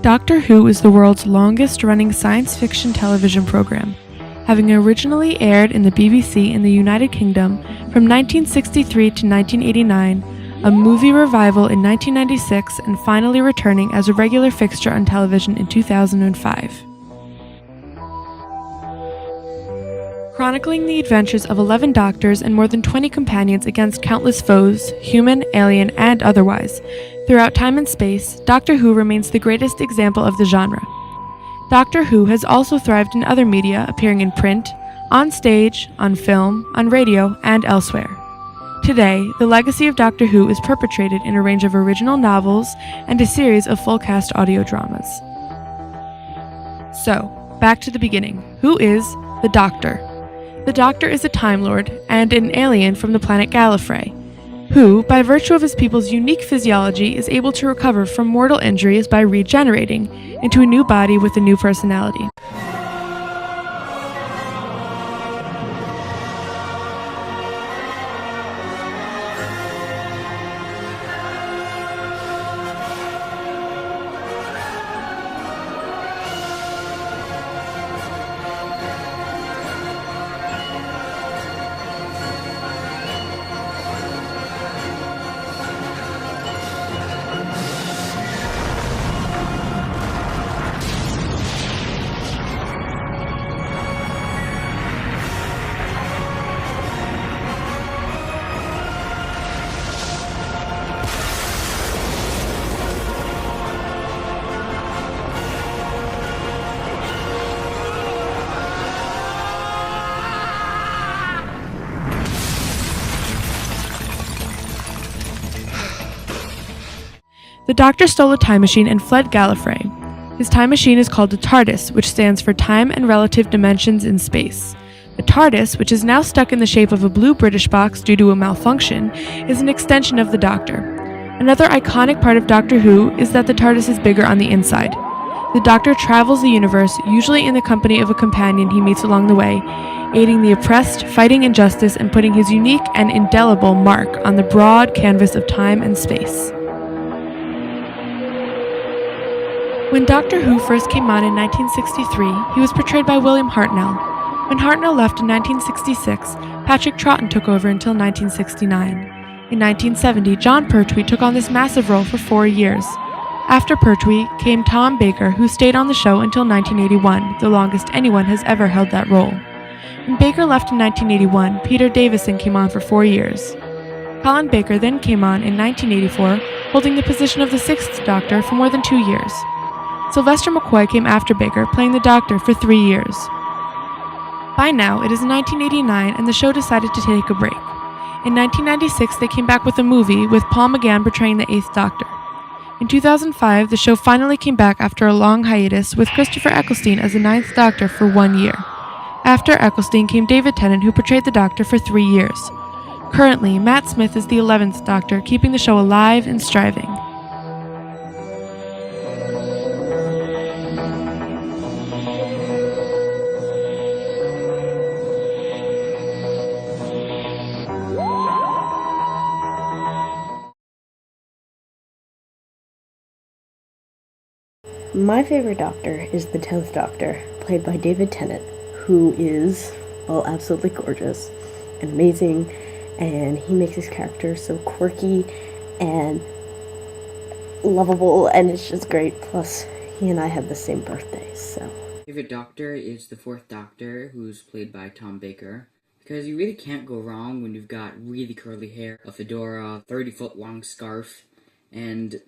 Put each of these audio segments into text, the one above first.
Doctor Who is the world's longest-running science fiction television program, having originally aired in the BBC in the United Kingdom from 1963 to 1989, a movie revival in 1996, and finally returning as a regular fixture on television in 2005. Chronicling the adventures of 11 doctors and more than 20 companions against countless foes, human, alien, and otherwise, throughout time and space, Doctor Who remains the greatest example of the genre. Doctor Who has also thrived in other media, appearing in print, on stage, on film, on radio, and elsewhere. Today, the legacy of Doctor Who is perpetrated in a range of original novels and a series of full-cast audio dramas. So, back to the beginning. Who is the Doctor? The Doctor is a Time Lord and an alien from the planet Gallifrey, who, by virtue of his people's unique physiology, is able to recover from mortal injuries by regenerating into a new body with a new personality. The Doctor stole a time machine and fled Gallifrey. His time machine is called the TARDIS, which stands for Time and Relative Dimensions in Space. The TARDIS, which is now stuck in the shape of a blue British box due to a malfunction, is an extension of the Doctor. Another iconic part of Doctor Who is that the TARDIS is bigger on the inside. The Doctor travels the universe, usually in the company of a companion he meets along the way, aiding the oppressed, fighting injustice, and putting his unique and indelible mark on the broad canvas of time and space. When Doctor Who first came on in 1963, he was portrayed by William Hartnell. When Hartnell left in 1966, Patrick Troughton took over until 1969. In 1970, Jon Pertwee took on this massive role for 4 years. After Pertwee came Tom Baker, who stayed on the show until 1981, the longest anyone has ever held that role. When Baker left in 1981, Peter Davison came on for 4 years. Colin Baker then came on in 1984, holding the position of the 6th Doctor for more than 2 years. Sylvester McCoy came after Baker, playing the Doctor for 3 years. By now, it is 1989, and the show decided to take a break. In 1996, they came back with a movie, with Paul McGann portraying the 8th Doctor. In 2005, the show finally came back after a long hiatus, with Christopher Eccleston as the 9th Doctor for 1 year. After Eccleston came David Tennant, who portrayed the Doctor for 3 years. Currently, Matt Smith is the 11th Doctor, keeping the show alive and striving. My favorite Doctor is the 10th Doctor, played by David Tennant, who is, well, absolutely gorgeous and amazing, and he makes his character so quirky and lovable, and it's just great. Plus, he and I have the same birthday, so. Favorite Doctor is the 4th Doctor, who's played by Tom Baker, because you really can't go wrong when you've got really curly hair, a fedora, 30-foot long scarf, and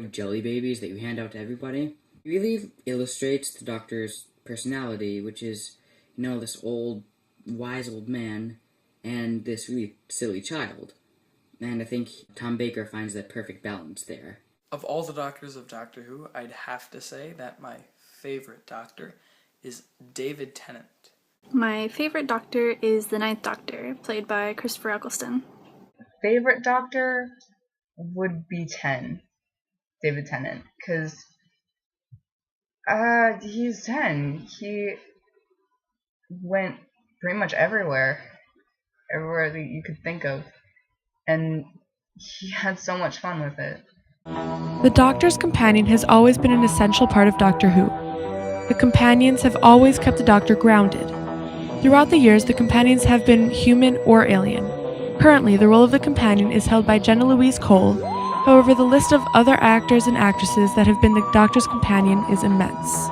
jelly babies that you hand out to everybody. It really illustrates the Doctor's personality, which is, this old, wise old man and this really silly child. And I think Tom Baker finds that perfect balance there. Of all the Doctors of Doctor Who, I'd have to say that my favorite Doctor is David Tennant. My favorite Doctor is the 9th Doctor, played by Christopher Eccleston. Favorite Doctor would be David Tennant, because he's 10. He went pretty much everywhere that you could think of, and he had so much fun with it. The Doctor's companion has always been an essential part of Doctor Who. The companions have always kept the Doctor grounded. Throughout the years, the companions have been human or alien. Currently, the role of the companion is held by Jenna Louise Cole. However, the list of other actors and actresses that have been the Doctor's companion is immense.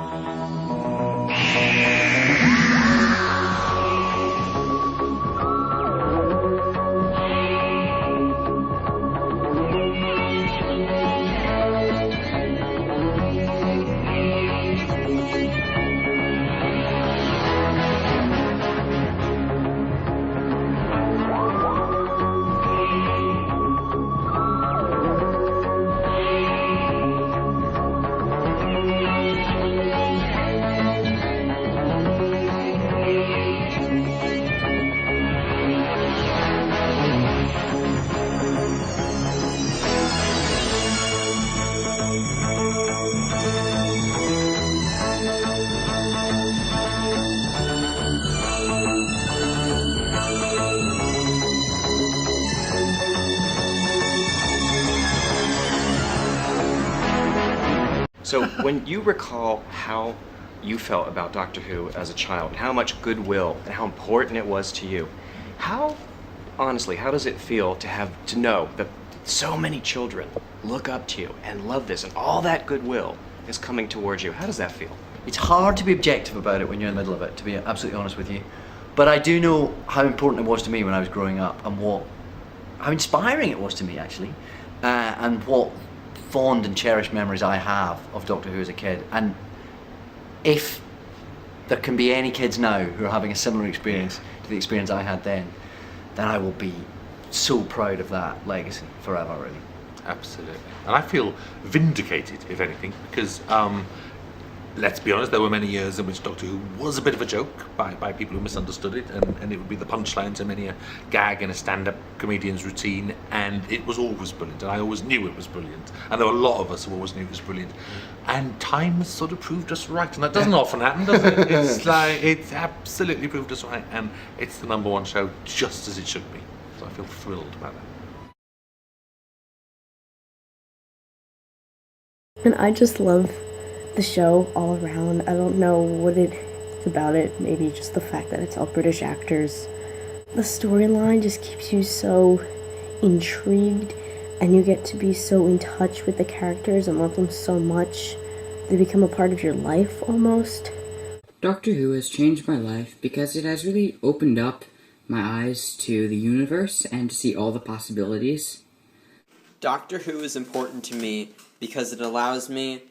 So when you recall how you felt about Doctor Who as a child, and how much goodwill and how important it was to you, how, honestly, how does it feel to know that so many children look up to you and love this, and all that goodwill is coming towards you? How does that feel? It's hard to be objective about it when you're in the middle of it, to be absolutely honest with you. But I do know how important it was to me when I was growing up, and how inspiring it was to me, actually, and what fond and cherished memories I have of Doctor Who as a kid. And if there can be any kids now who are having a similar experience to the experience I had then I will be so proud of that legacy forever, really. Absolutely. And I feel vindicated, if anything, because let's be honest, there were many years in which Doctor Who was a bit of a joke by people who misunderstood it, and it would be the punchline to many a gag in a stand-up comedian's routine, and it was always brilliant, and I always knew it was brilliant, and there were a lot of us who always knew it was brilliant, and time has sort of proved us right, and that doesn't often happen, does it? It's like, it's absolutely proved us right, and it's the #1 show just as it should be, so I feel thrilled about that. And I just love the show all around. I don't know what it's about it, maybe just the fact that it's all British actors. The storyline just keeps you so intrigued, and you get to be so in touch with the characters and love them so much. They become a part of your life almost. Doctor Who has changed my life because it has really opened up my eyes to the universe and to see all the possibilities. Doctor Who is important to me because it allows me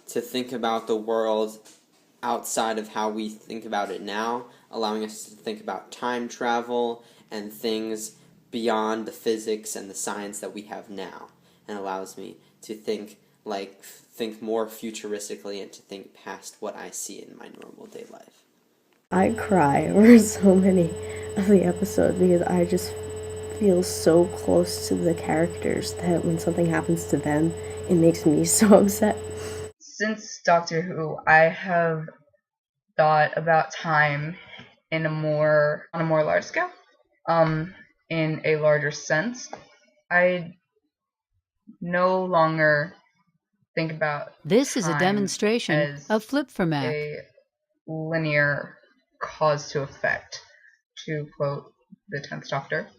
to think about the world outside of how we think about it now, allowing us to think about time travel and things beyond the physics and the science that we have now, and allows me to think more futuristically and to think past what I see in my normal day life. I cry over so many of the episodes because I just feel so close to the characters that when something happens to them, it makes me so upset. Since Doctor Who, I have thought about time on a more large scale, in a larger sense. I no longer think about This is a time demonstration as of Flip-for-Mac. a linear cause to effect, to quote the 10th Doctor,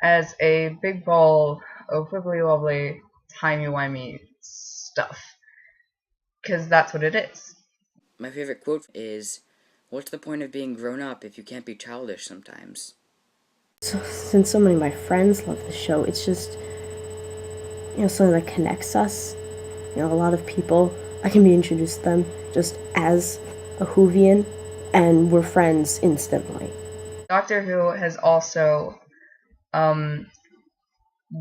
as a big ball of wibbly-wobbly, timey-wimey stuff. Because that's what it is. My favorite quote is, "What's the point of being grown up if you can't be childish sometimes?" So, since so many of my friends love the show, it's just, something that connects us. A lot of people, I can be introduced to them just as a Whovian, and we're friends instantly. Doctor Who has also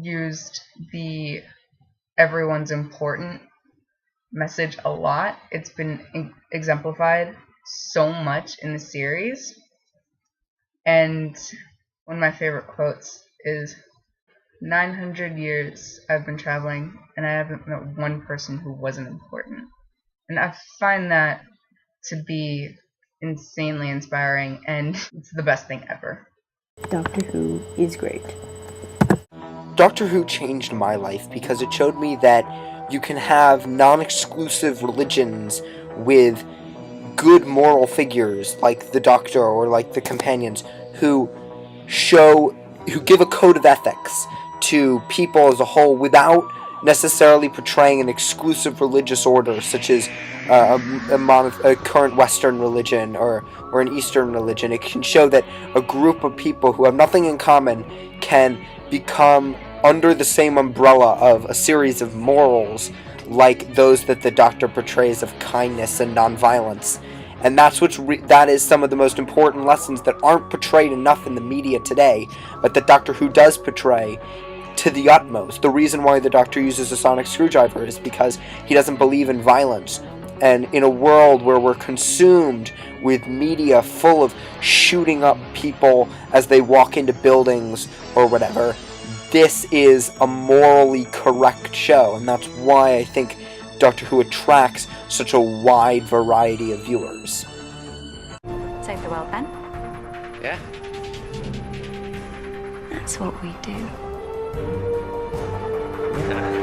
used the everyone's important message a lot. It's been exemplified so much in the series. And one of my favorite quotes is, 900 years I've been traveling and I haven't met one person who wasn't important. And I find that to be insanely inspiring, and it's the best thing ever. Doctor Who is great. Doctor Who changed my life because it showed me that you can have non-exclusive religions with good moral figures like the Doctor or like the companions who give a code of ethics to people as a whole without necessarily portraying an exclusive religious order such as a current Western religion or an Eastern religion. It can show that a group of people who have nothing in common can become under the same umbrella of a series of morals like those that the Doctor portrays of kindness and nonviolence. And that is some of the most important lessons that aren't portrayed enough in the media today, but that Doctor Who does portray to the utmost. The reason why the Doctor uses a sonic screwdriver is because he doesn't believe in violence. And in a world where we're consumed with media full of shooting up people as they walk into buildings or whatever, this is a morally correct show, and that's why I think Doctor Who attracts such a wide variety of viewers. Save the world, Ben? Yeah. That's what we do. Yeah.